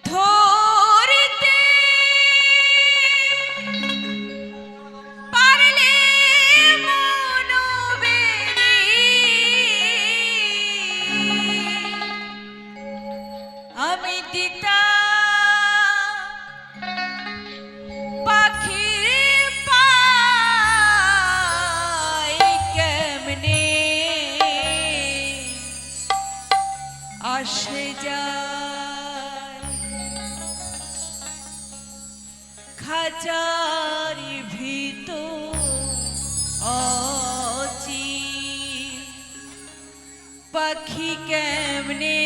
ধরতে পারলে মনোবেরি আমি দিতা পাখির পাই কেমনে আসে যায় খাঁচার ভিতর অচিন পাখি কেমনে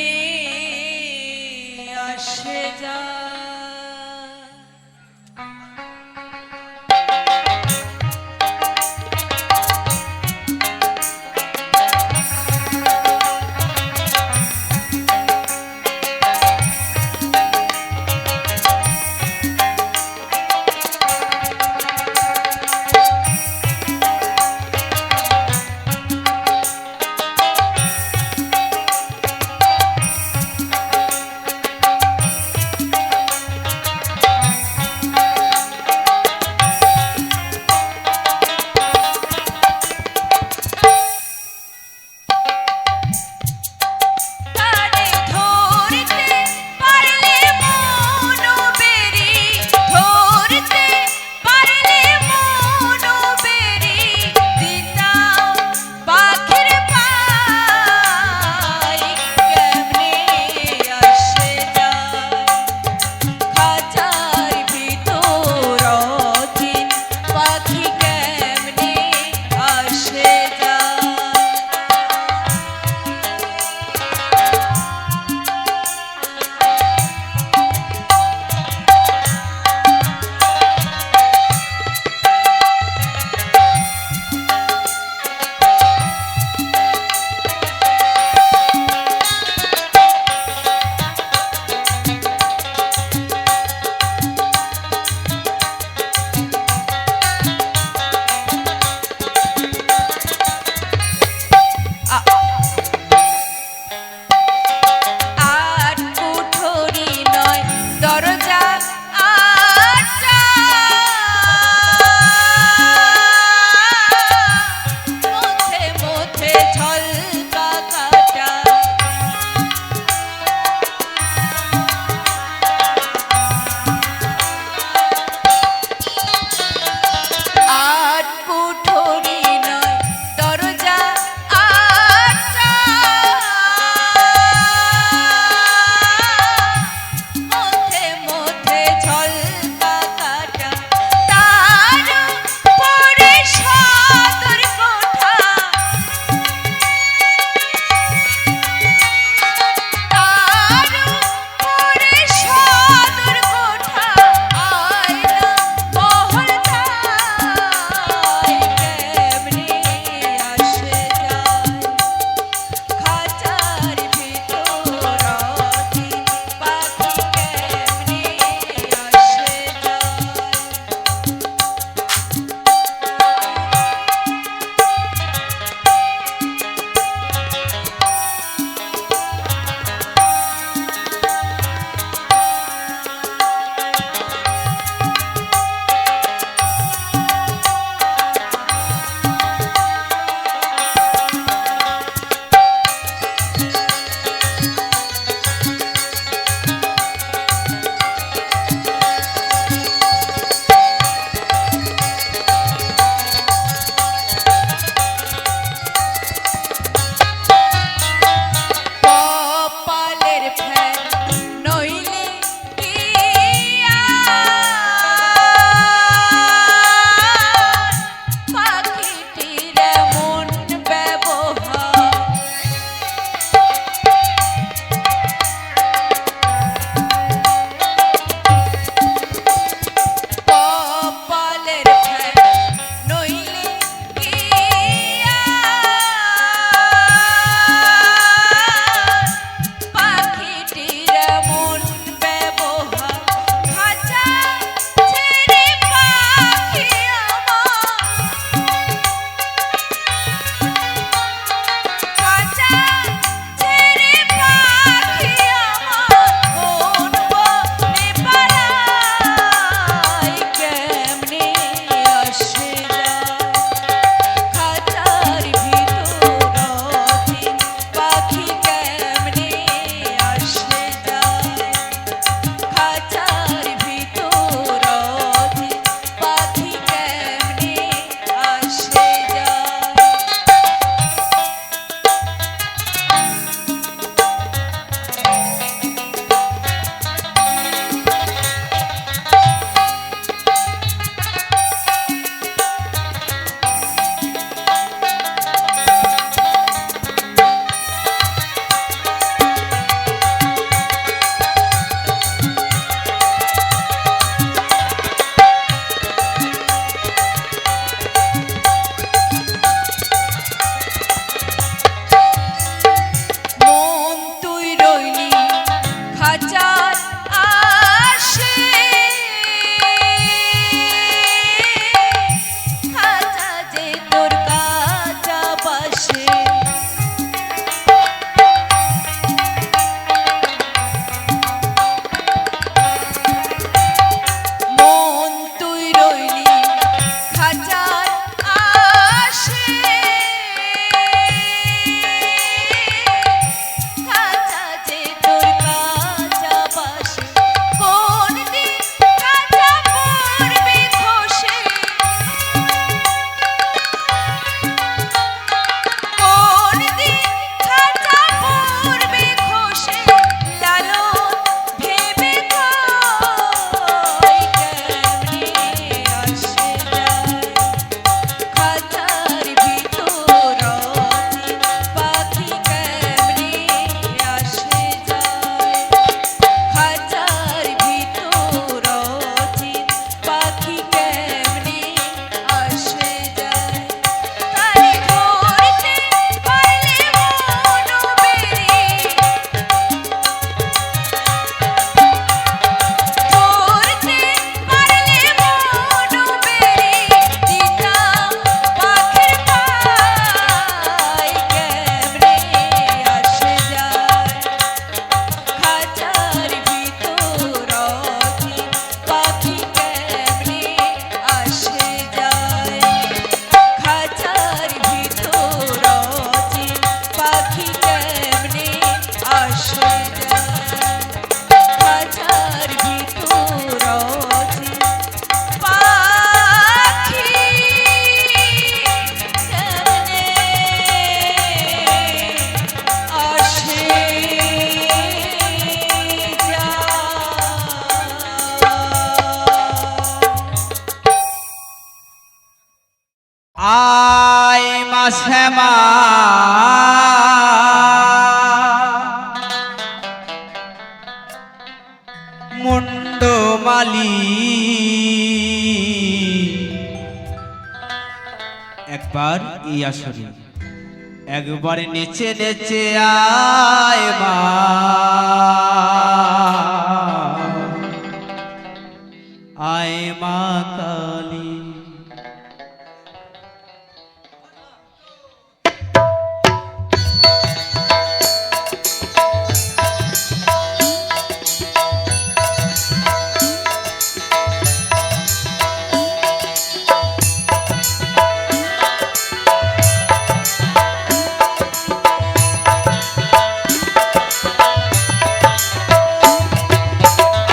আসে যায়। খাঁচার আসে খাঁচা যে তোর কাঁচা বাসে মন তুই রইলি খাঁচার আসে খাঁচা যে তোর কাঁচা বাসে কোন দিন কাঁচা পড়বে খসে কোন দিন খাঁচা পড়বে খসে লালন ভেবে কই কেমনে আসে যায় খাঁচার ভিতর পাখি কেমনে আসে যায় খাঁচার ভিতর পাখি কেমনে আসে যায় তারে ধরতে পারলে মন বেরি ধরতে পারলে মন বেরি দিতাম পাখির পাই কেমনে আসে যায় খাঁচার ভিতর পাখি কেমনে আসে যায় খাঁচার ভিতর পাখি কেমনে আসে যায় খাঁচার ভিতর পাখি কেমনে আসে আয় মা শ্যামা মুন্ডমালি একবার এই আসরে একবার নেচে নেচে আয় মা আয় মা কালী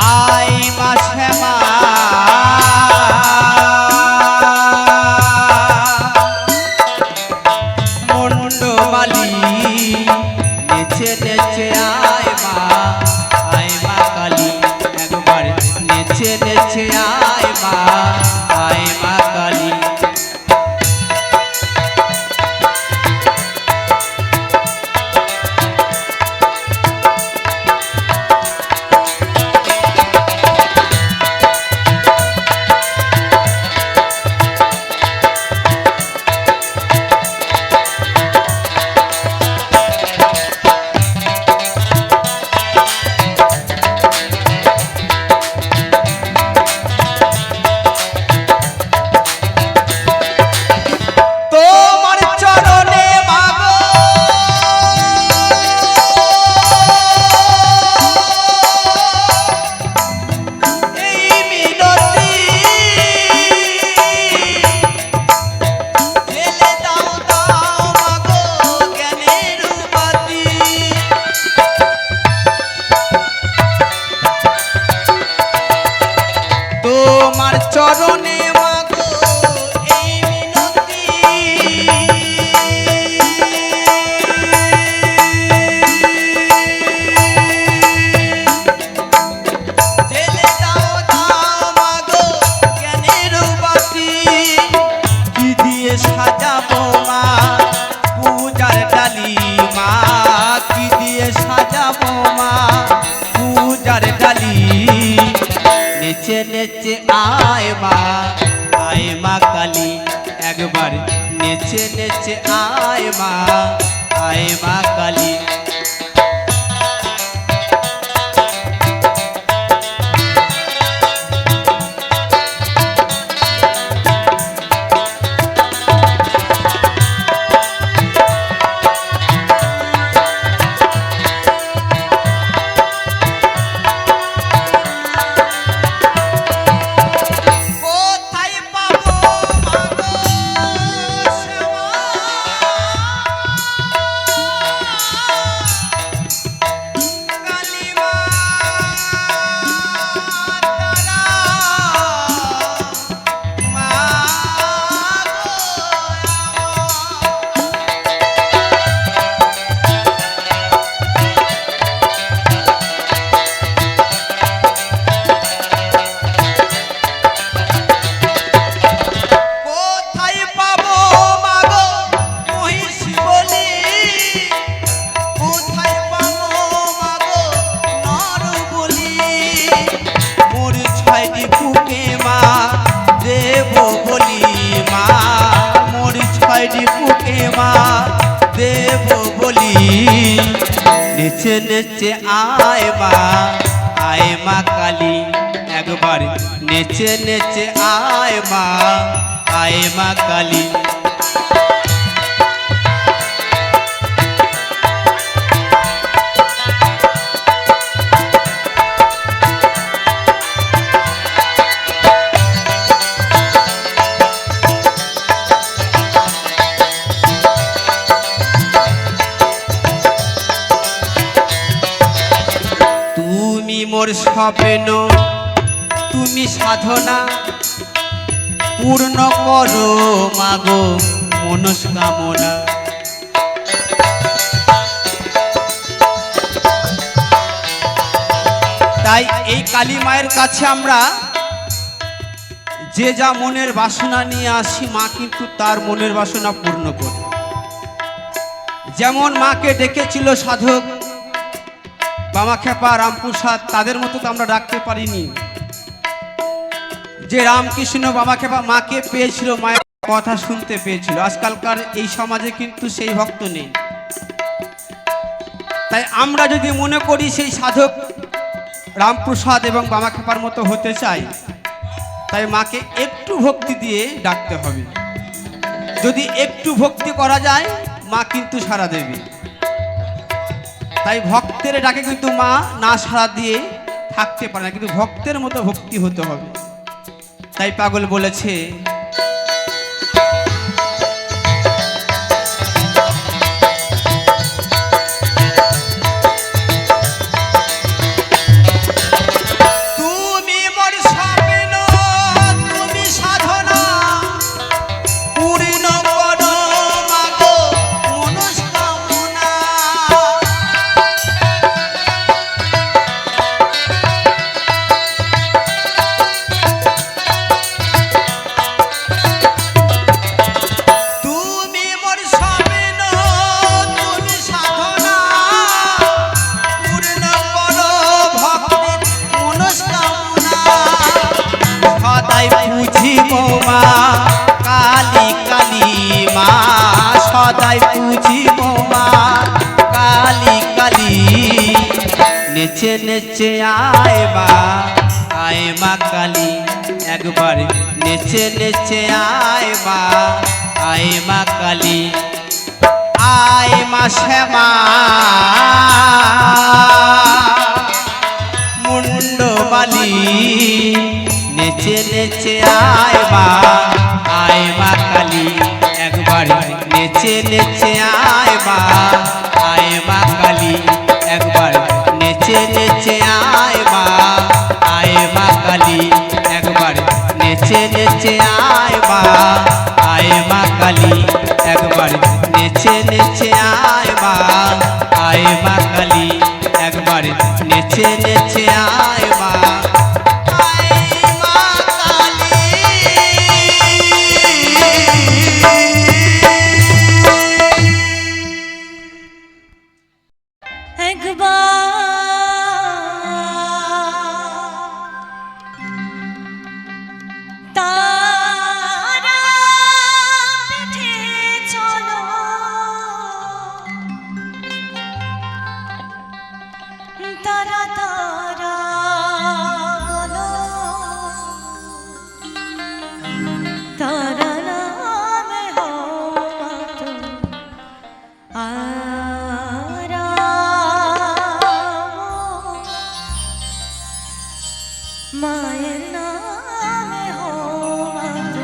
আয় মা শ্যামা মুন্ডমালি নেচে নেচে আয় মা কালী একবার নেচে নেচে আয় মা কালী তোমার চরণে মাগো এই মিনতি ঢেলে দাও দাও মাগো জ্ঞানের বাতি তোমার চরণে মাগো এই মিনতি ঢেলে দাও দাও মাগো জ্ঞানের বাতি কি দিয়ে সাজাবো মা পূজার ডালি মা কি দিয়ে সাজাবো মা পূজার ডালি নেচে নেচে আয় মা কালী একবার নেচে নেচে আয় মা কালী নেচে নেচে আয় মা কালী, একবার নেচে নেচে আয় মা কালী। তুমি মোর স্বপ্ন, তুমি সাধনা, পূর্ণ করো মাগো মনস্কামনা। তাই এই কালী মায়ের কাছে আমরা যে যা মনের বাসনা নিয়ে আসি, মা কিন্তু তার মনের বাসনা পূর্ণ করে। যেমন মাকে ডেকেছিল সাধক বামাখ্যাপা, রামপ্রসাদ, তাদের মতো তো আমরা ডাকতে পারিনি। যে রামকৃষ্ণ বামাখ্যাপা মাকে পেয়েছিল, মায়ের কথা শুনতে পেয়েছিল, আজকালকার এই সমাজে কিন্তু সেই ভক্ত নেই। তাই আমরা যদি মনে করি সেই সাধক রামপ্রসাদ এবং বামাখ্যাপার মতো হতে চাই, তাই মাকে একটু ভক্তি দিয়ে ডাকতে হবে। যদি একটু ভক্তি করা যায়, মা কিন্তু সাড়া দেবে। তাই ভক্তের ডাকে কিন্তু মা না সাড়া দিয়ে থাকতে পারে না, কিন্তু ভক্তের মতো ভক্তি হতে হবে। তাই পাগল বলেছে, তুমি মোর স্বপ্ন, তুমি সাধনা, পূর্ণ করো মাগো মনস্কামনা। তুমি মোর স্বপ্ন, তুমি সাধনা, পূর্ণ করো ভক্তের মনস্কামনা। সদাই পুজিব মা কালী কালী মা, সদাই পুজিব মা কালী কালী। নেচে নেচে আয় মা কালী, একবার নেচে নেচে আয় মা কালী। আয় মা শ্যামা মুন্ডবালি, নেচে নেচে আয় মা কালী, একবার নেচে নেচে আয় মা কালী, একবার নেচে নেচে আয় মা কালী, একবার নেচে নেচে আয় মা কালী, একবার নেচে নেচে আয় মা কালী, একবার নেচে নেচে আয় মা তারা পিঠে চলো, তারা তারা বলো, তারা নামে হওয়া তো মায়ের নামে হওয়া তো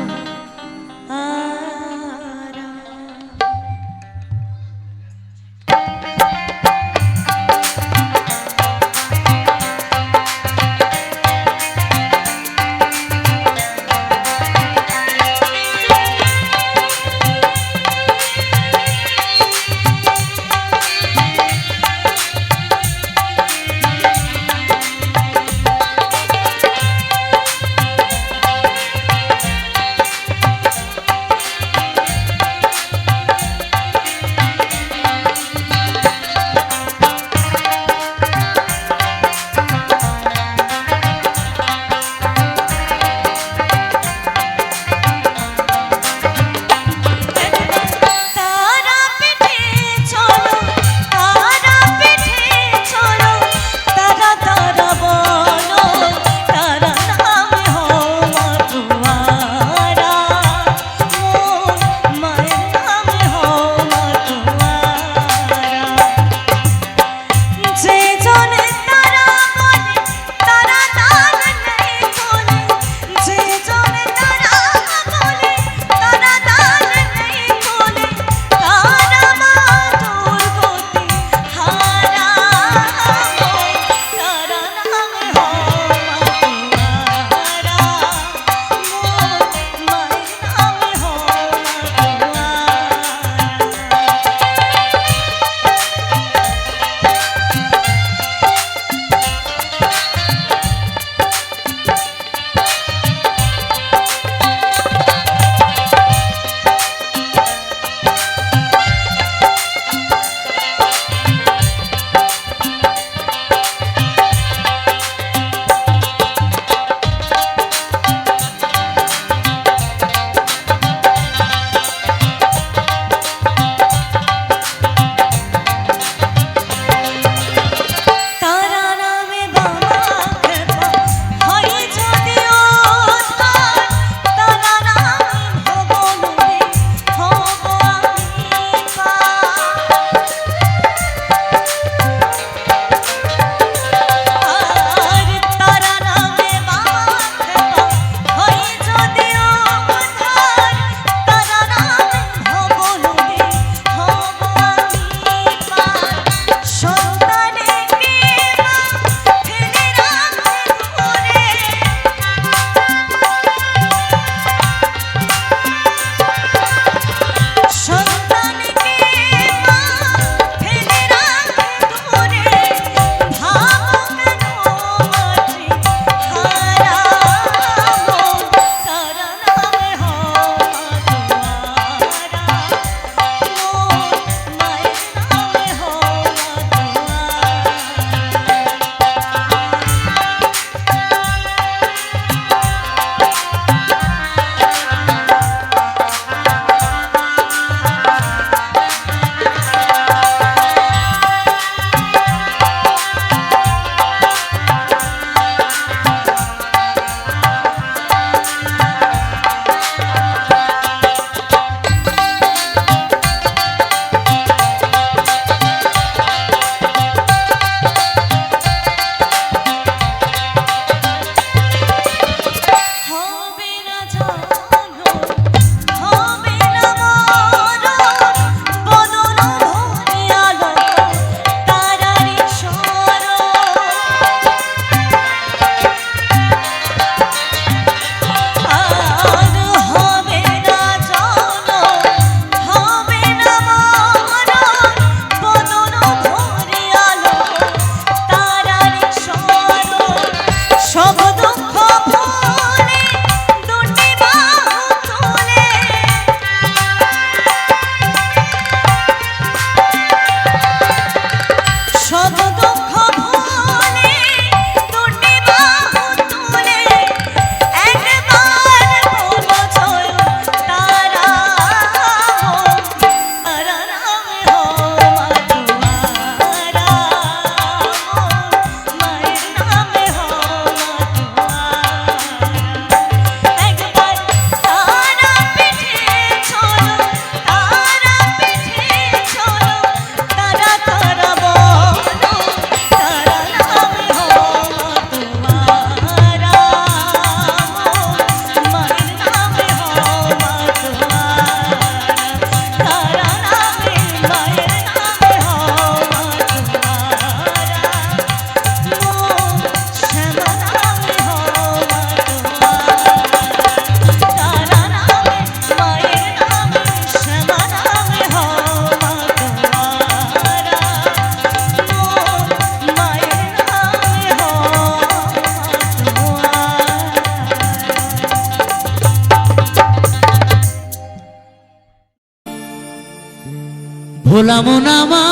ভোলা মন আমার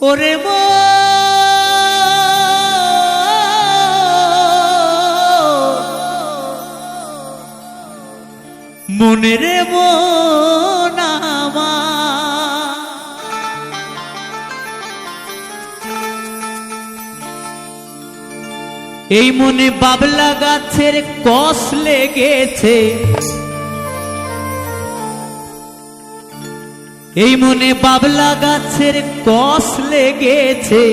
ওরে মনে রে মন আমার এই মনে বাবলা গাছের কষ লেগেছে এই মনে বাবলা গাছের কষ লেগেছে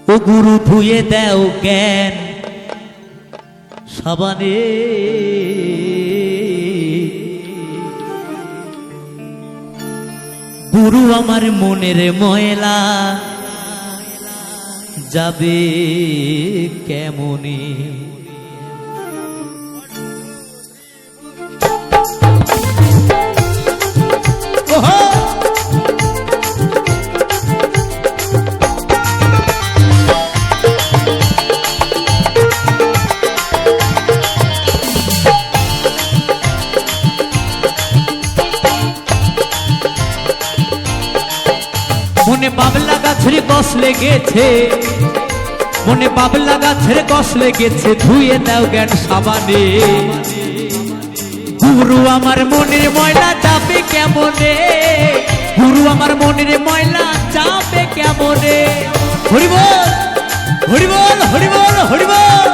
ও গুরু ধুয়ে দাও জ্ঞান সাবানে গুরু আমার মনের ময়লা যাবে কেমনে মনে বাবলা গাছের কষ লেগেছে মনে বাবলা গাছের কষ লেগেছে ধুয়ে দাও জ্ঞান সাবানে গুরু আমার মনের ময়লা যাবে কেমনে গুরু আমার মনের ময়লা যাবে কেমনে হরি বল হরি বল হরি বল হরি বল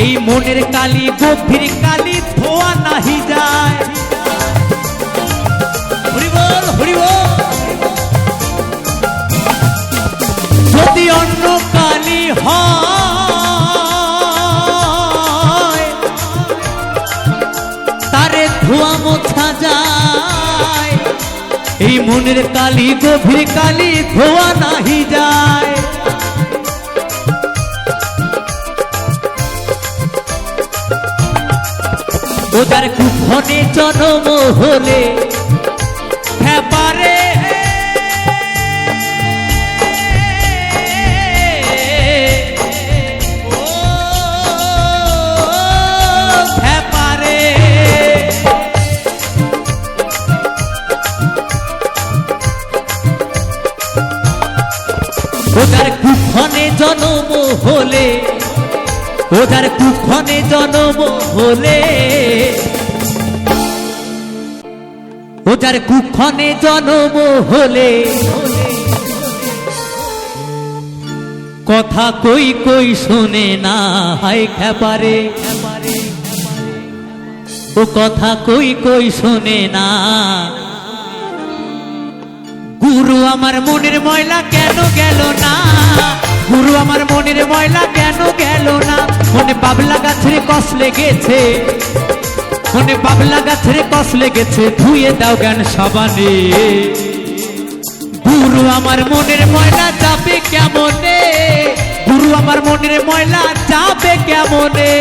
এই মনের কালি গভীর কালি ধোয়া নাহি যায় হরি বল হরি বল যদি অন্য কালি হয় তারে ধোয়া মোছা যায় এই মনের কালি গভীর কালি ধোয়া নাহি যায় ওদার কুফনে জন্ম হলে পারে ওদার কুফনে জন্ম হলে ওদার কুক্ষণে জন্ম হলে ওদার কুক্ষণে জন্ম হলে কথা কই কই শোনে না হায় খেপারে ও কথা কই কই শোনে না গুরু আমার মনের ময়লা কেন গেল না গুরু আমার মনের ময়লা কেন গেল না মনে বাবলা গাছের কষ লেগেছে মনে বাবলা গাছের কষ লেগেছে ধুয়ে দাও জ্ঞান সাবানে গুরু আমার মনের ময়লা যাবে কেমনে গুরু আমার মনের ময়লা যাবে কেমনে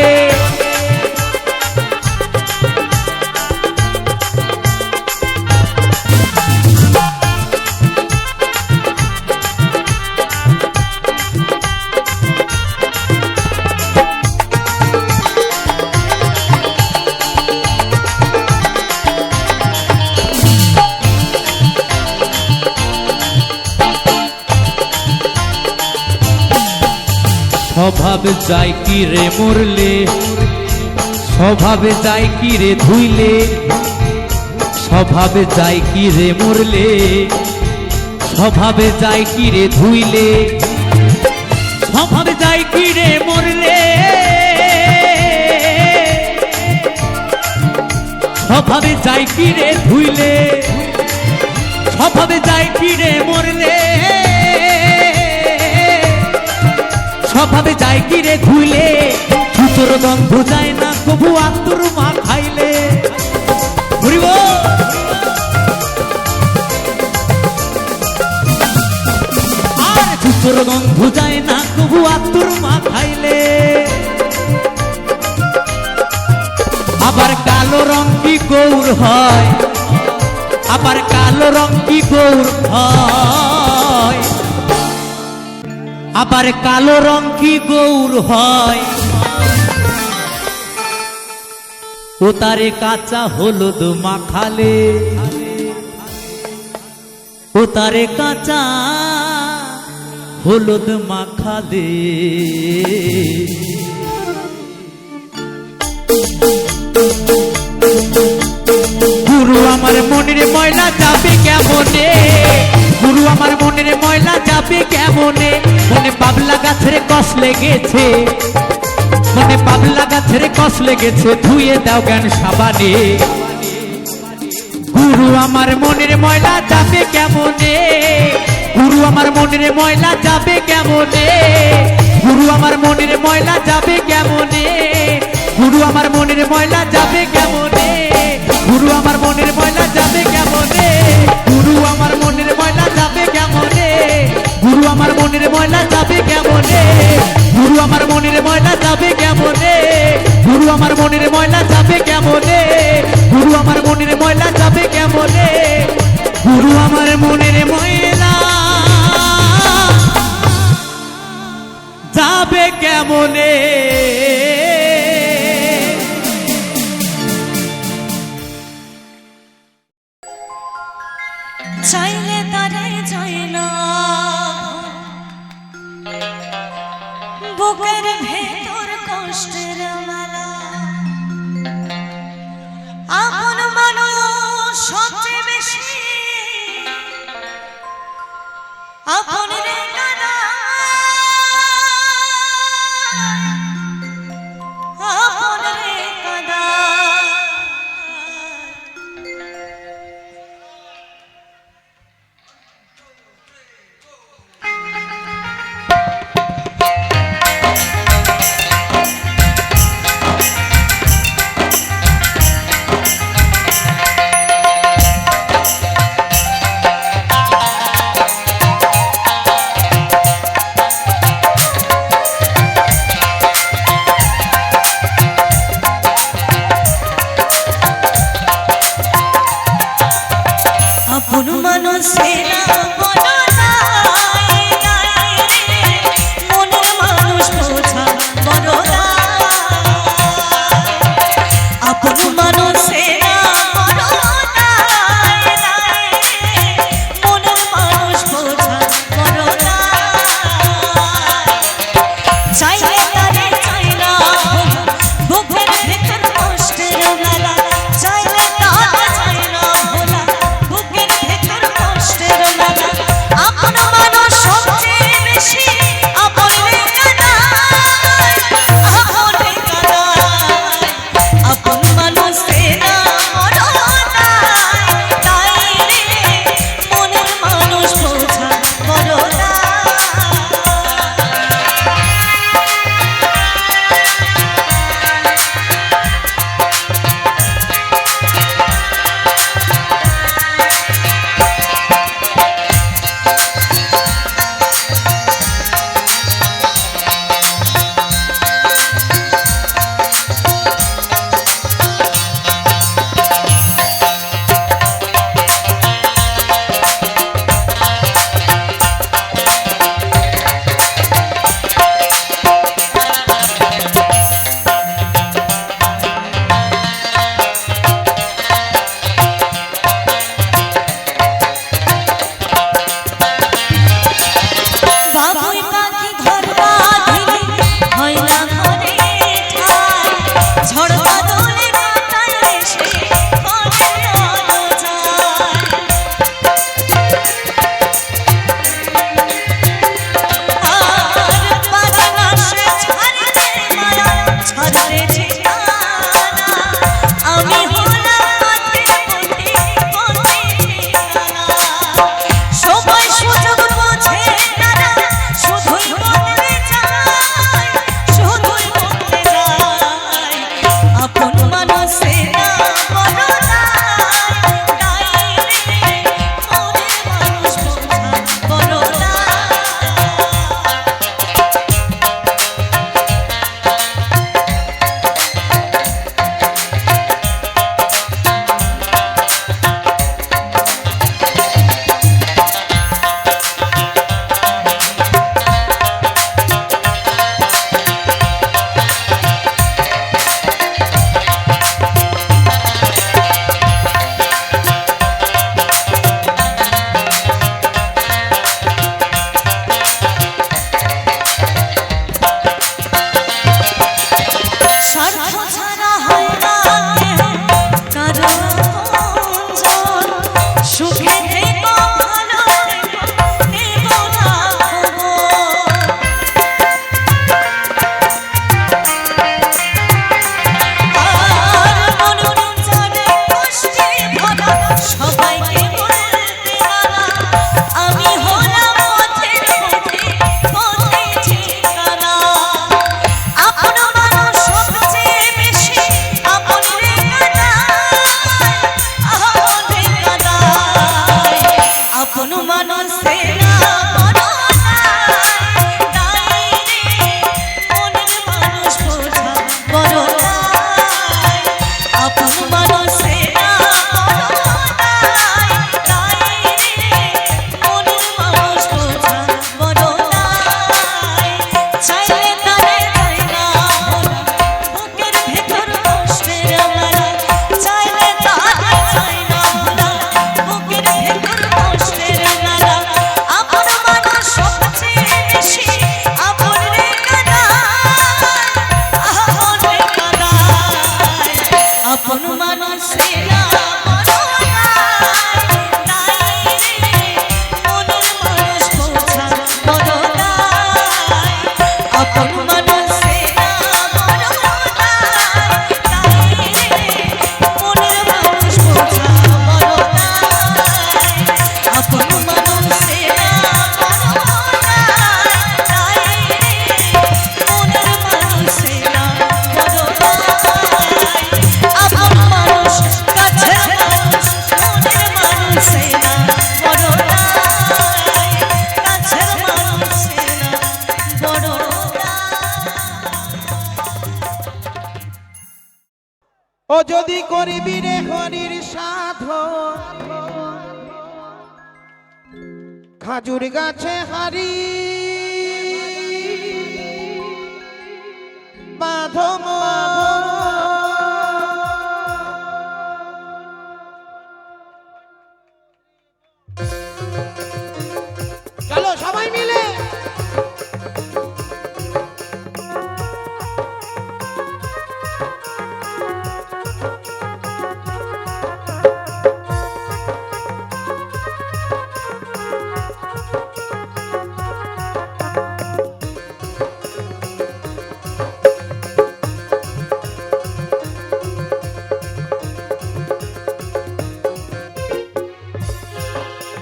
স্বভাবে যায় কি রে মরলে স্বভাবে যায় কি রে ধুইলে স্বভাবে যায় কি রে মরলে স্বভাবে যায় কি রে ধুইলে স্বভাবে যায় কি রে মরলে স্বভাবে যায় কি রে ধুইলে স্বভাবে যায় কি রে মরলে স্বভাবে যায় কি রে ধুইলে জুতোর গন্ধ যায় না কবু আত্মর মা খাইলে ঘুরিব আর জুতোর গন্ধ যায় না কবু আত্মর মা খাইলে আবার কালো রং কি গৌর হয় আবার কালো রং কি গৌর হয় আবার কালো রং কি গৌর হয় ও তারে কাঁচা হলুদ মাখালে ও তারে কাঁচা হলুদ মাখালে গুরু আমার মনের ময়লা যাবে কেমনে গুরু আমার মনের ময়লা যাবে কেমনে মনে পাবলা গাছের কষ লেগেছে মনে পাবলা গাছের কষ লেগেছে ধুয়ে দাও জ্ঞান সাবানে গুরু আমার মনের ময়লা যাবে কেমনে গুরু আমার মনের ময়লা যাবে কেমনে গুরু আমার মনের ময়লা যাবে কেমনে গুরু আমার মনের ময়লা যাবে কেমনে গুরু আমার মনের ময়লা যাবে কেমনে গুরু আমার মনের ময়লা যাবে কেমনে গুরু আমার মনের ময়লা যাবে কেমনে গুরু আমার মনের ময়লা যাবে কেমনে গুরু আমার মনের ময়লা যাবে কেমনে গুরু আমার মনের ময়লা যাবে কেমনে গুরু আমার মনের ময়লা যাবে কেমনে চাইলে তারে যায় না বুকের ভেতর কষ্টের মালা আপন মানুষ সবচেয়ে বেশি আপন রে কানা আপন রে কানা আপন মানুষেরা বলো নাই নাই রে মনের মানুষ বোঝা বড় আপন মানুষেরা বলো নাই নাই রে মনের মানুষ বোঝা বড় চাইলে তারে চাই না বুকের ভেতর কষ্টের মেলা চাইলে তারে চাই না ভোলা বুকের ভেতর কষ্টের মেলা আপন মানুষ সবচেয়ে বেশি আপন রে কানা আপন রে কানা আপন মানুষেরা বড় নাই তাই রে মনের মানুষ বোঝা বড় বাবুই পাখি ঘর বাঁধিলে হয় না ঘরে ঠাই ঝড় বাদলে বাতায় এসে ঘরে আলো যায় আর বাজানা সে ছাড়লে মায়া ছাড়লে ঠিকানা আমি হলাম পথের পথে ঠিকানা সবাই সুযোগ বোঝে তারা শুধুই বদলে যায় ও যদি করিবি রে হরির সাধন খাজুর গাছে হারি বাঁধম চলো সবাই মিলে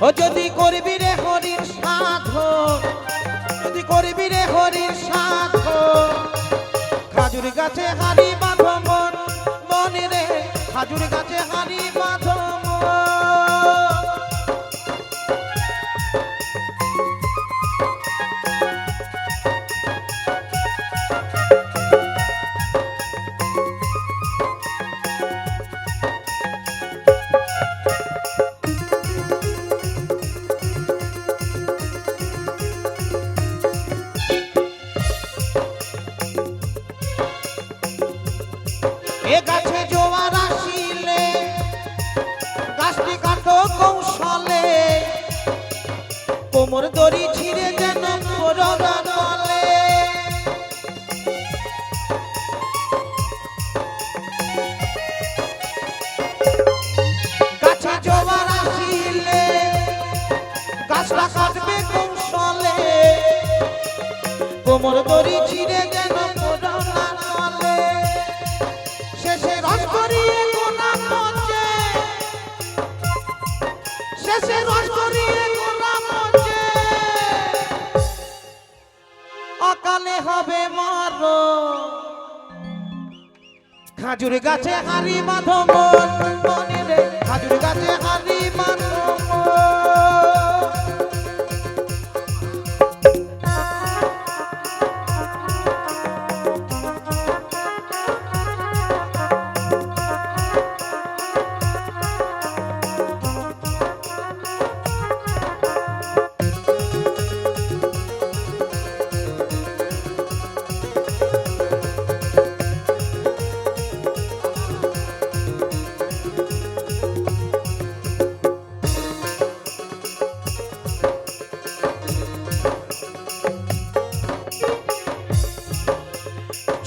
ও যদি করবি রে হরির সাধন যদি করবি রে হরির সাধন খাজুর গাছে হারি বাঁধো মন মনে রে খাজুর গাছে হারি বাঁধো মন এ গাছে জোয়ার আসিলে গাছটি কাটো কৌশলে কোমর দড়ি ছিঁড়ে যেন পড়া নলে গাছে জোয়ার আসিলে গাছটা কাটবে কৌশলে কোমর দড়ি ছিঁড়ে যেন পড়া নলে শেষে রস করিয়ে গোনা পচে শেষে রস করিয়ে গোনা পচে অকালে হবে মরো খাজুর গাছে হারি বাঁধো মন মনে রে খাজুর গাছে হারি বাঁধো মন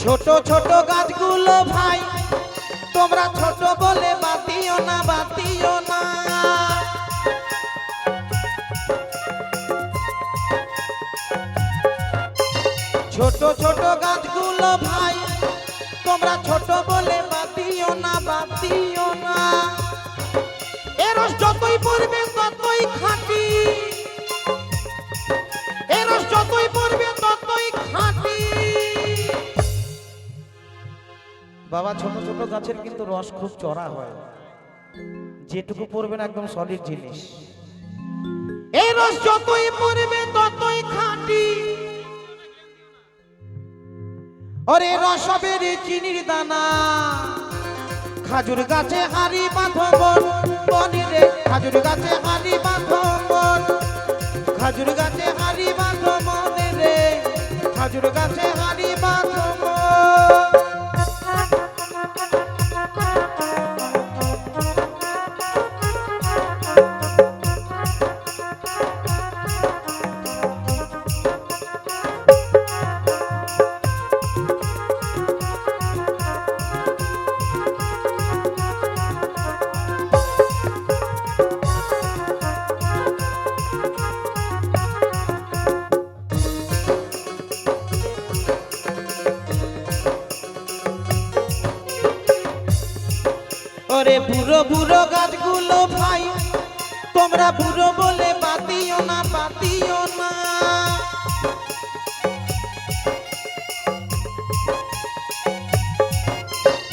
ছোট ছোট গাছগুলো ভাই তোমরা ছোট বলে বাতিও না বাতিও না ছোট ছোট গাছগুলো ভাই তোমরা ছোট বলে বাতিও না বাতিও না এর রস যতই পড়বে ততই খাঁটি এর রস যতই পড়বে ততই খাঁটি বাবা ছোট ছোট গাছের কিন্তু রস খুব চড়া হয় যেটুকু পড়বে না একদম সলিড জিনিস এই রস যতই পড়বে ততই খাঁটি ওরে রস হবে রে চিনির দানা খাজুর গাছে হারি বাঁধো মন মনে রে খাজুর গাছে হারি বাঁধো মন খাজুর গাছে হারি বাঁধো মনে রে খাজুর গাছে হারি বাঁধো মন ওরে বুড়ো বুড়ো গাছগুলো ভাই তোমরা বুড়ো বলে বাতিও না বাতিও না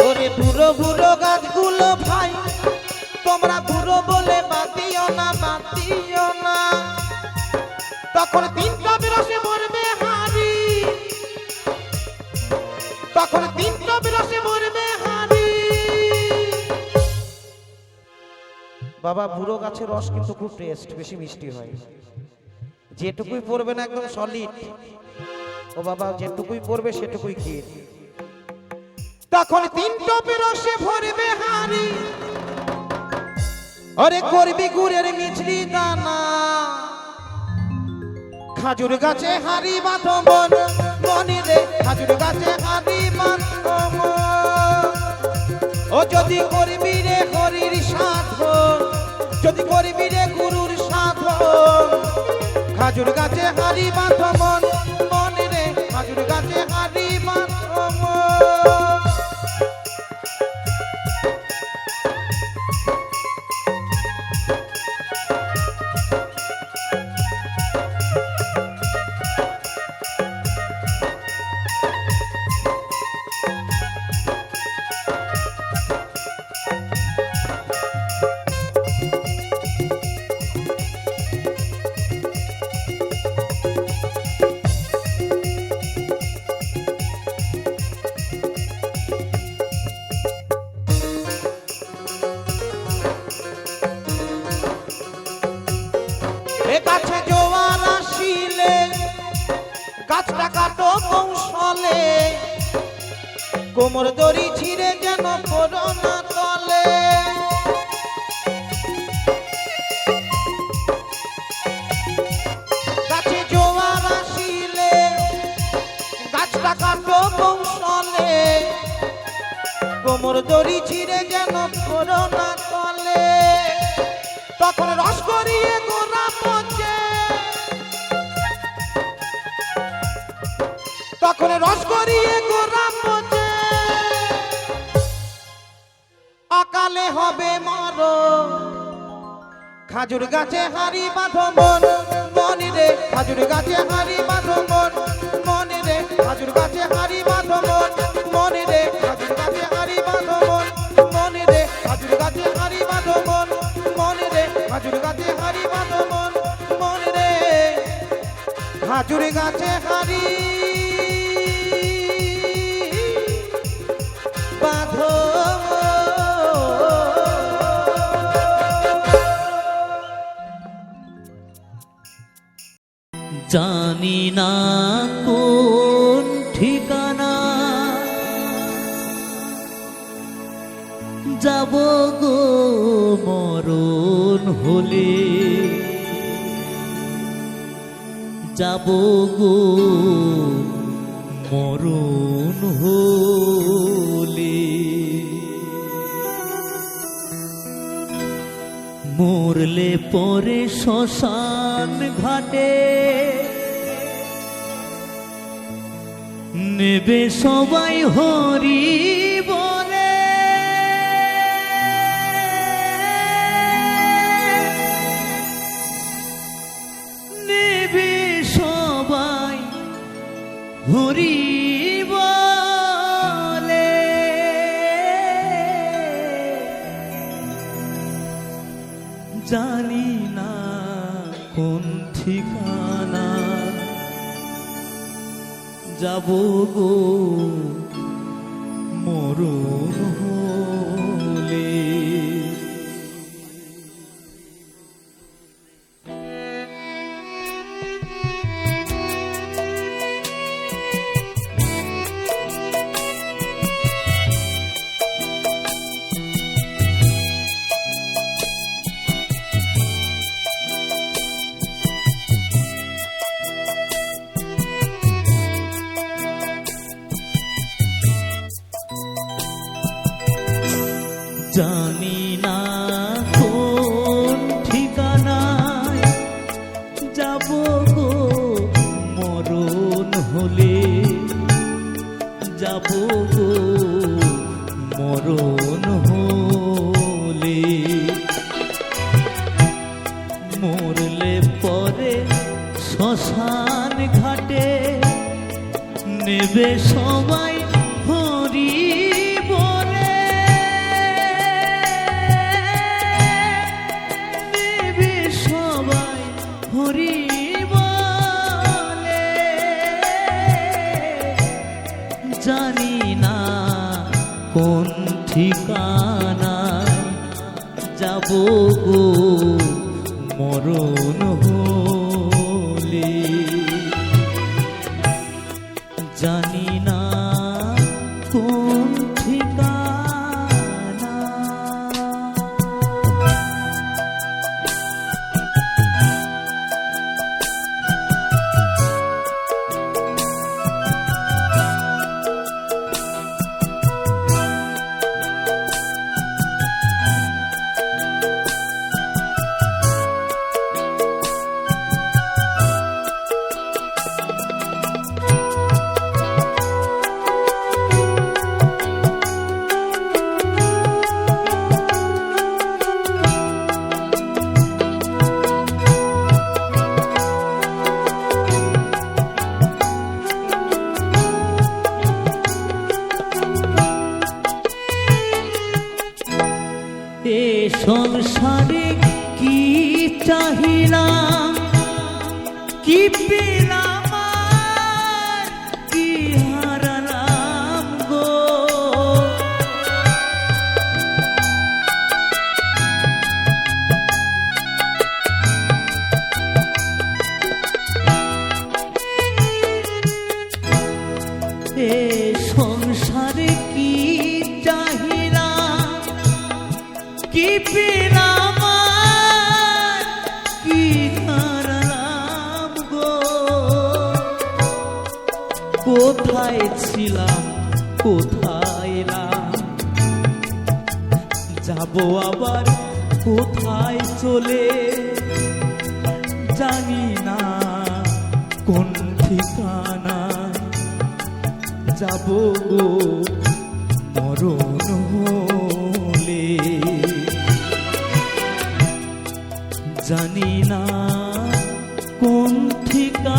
ওরে বুড়ো বুড়ো গাছগুলো ভাই তোমরা বুড়ো বলে বাতিও না বাতিও না তখন তিনটা বিরসে মরবে হারি তখন তিনটা বিরসে মরবে হারি বাবা বুড়ো গাছের রস কিন্তু খুব টেস্ট, বেশি মিষ্টি হয়। যেটুকুই পড়বে না একদম সলিড, ও বাবা যেটুকুই পড়বে সেটুকুই খেয়ে। তখন 3 টপে রসে ভরবে হাড়ি, আরে করবি গুড়ের মিছরি দানা। খাজুর গাছে হাড়ি বাঁধো মন, মনে রে খাজুর গাছে হাড়ি বাঁধো মন। ও যদি করবি রে হরির সাধন, যদি করবি রে গুরুর সাধন, খাজুর গাছে হাড়ি বাঁধো মন, মনে রে খাজুর গাছে হাড়ি বাঁধো মন। গাছে জোয়ার আসিলে গাছটা কাটো কৌশলে, কোমর দড়ি ছিঁড়ে যেন পড়ো না তলে। গাছে জোয়ার আসিলে গাছটা কাটো কৌশলে, কোমর দড়ি ছিঁড়ে যেন পড়ো না তলে। তখন রস করিয়ে গোড়া পচে, তখন রস করিয়ে গোড়া পচে, অকালে হবে মারো। খাজুর গাছে হাড়ি বাঁধো মন, মনে রে খাজুর গাছে হাড়ি বাঁধো মন, মনে রে খাজুর গাছে হাড়ি বাঁধো মন, মনে রে খাজুর গাছে হাড়ি বাঁধো মন, মনে রে খাজুর গাছে হাড়ি বাঁধো মন, মনে রে খাজুর গাছে হাড়ি বাঁধো মন, মনে রে খাজুর গাছে হাড়ি বাঁধো। জানি না কোন ঠিকানা যাব গো মরণ হলে, যাব গো মরণ হলে। মরলে পরে শ্মশান ঘাটে নেবে সবাই হরি বলে। নেবে সবাই হরি বলে। জানি না কোন ঠিকানা যাব গো মরণ হলে। জানি না কোন ঠিকানায় যাব গো মরণ হলে, যাব গো মরণ হলে। মরলে পরে শ্মশান ঘাটে নেবে সবাই হরি বলে। নেবে সবাই হরি বলে। জানি না কোন ঠিকানায় যাব গো মরণ হলে জানি না কোন ঠিকানা। এ সংসারে কি চাহিলাম কি পেলাম আর কি হারালাম গো। এ সংসারে কি চাহিলাম কি পেলাম আর কি হারালাম গো। কোথায় ছিলাম কোথায় এলাম, যাব আবার কোথায় চলে জানি না কোন ঠিকানা। যাব গো মরণ হলে জানি না কোন ঠিকানা।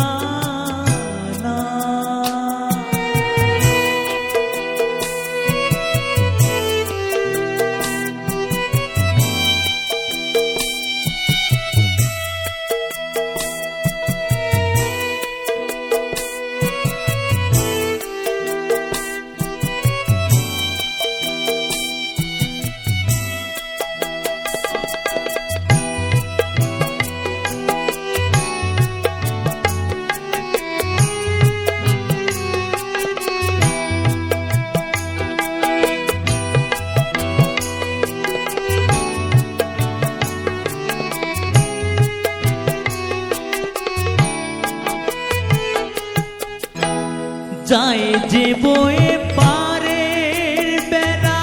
যায় যে বয়ে পারের বেলা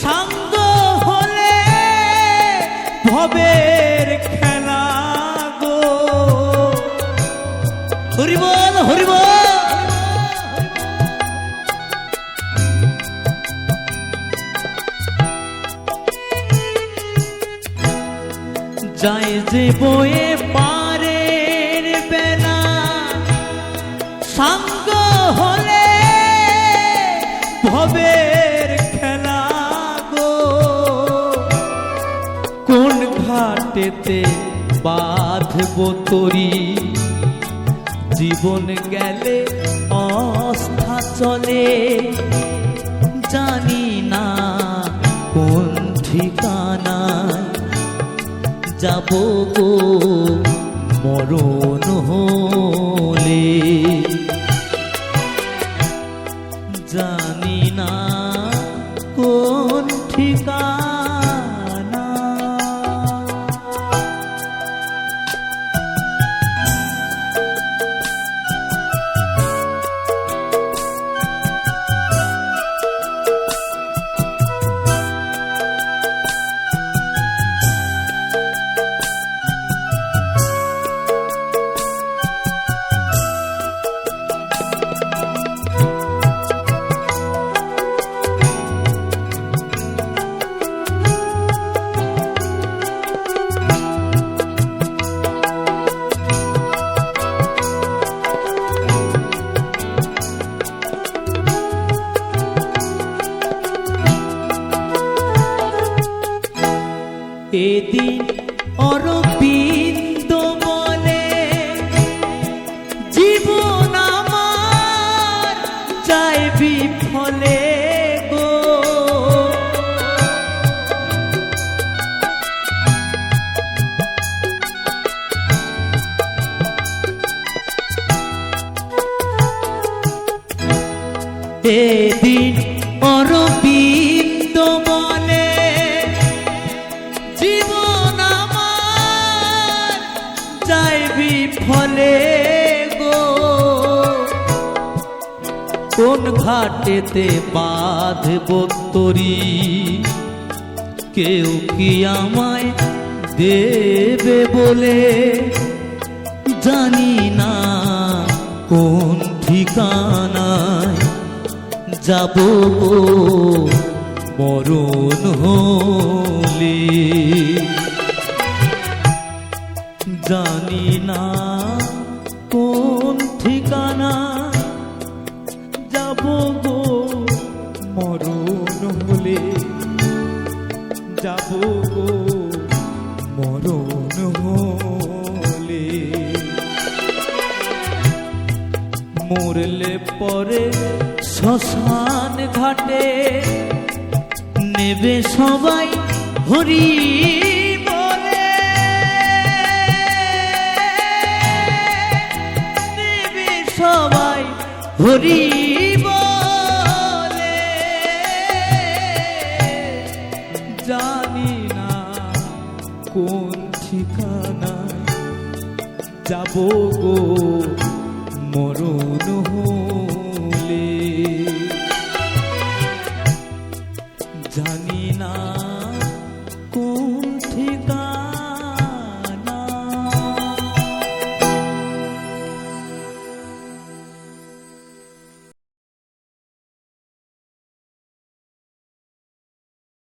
সাঙ্গ হলে ভবের খেলা গো। হরিবল হরিবল। যায় যে বয়ে পারের বেলা সাঙ্গ হলে ভবের খেলা গো। কোন ঘাটেতে বাঁধব তরি জীবন গেলে অস্থা চলে জানি না কোন ঠিকানায় যাব গো মরণ হলে জানি না কোন ঠিকানা। এদিন অরবিন্দ বলে জীবন আমার যায় বিফলে গো। সেদিন অরবিন্দ বলে জীবন আমার যাইবি ফলে গো, কোন ঘাটেতে বাঁধব তরি, কেউ কি আমায় দেবে বলে, জানি না কোন ঠিকানায় যাব গো মরণ হলে, জানি না কোন ঠিকানায় যাব গো মরণ হলে, যাব গো মরণ হলে। মরলে পরে শ্মশান ঘাটে নেবে সবাই হরি বলে, নেবে সবাই হরি বলে, জানি না কোন ঠিকানায় যাব গো মরণ হলে, জানি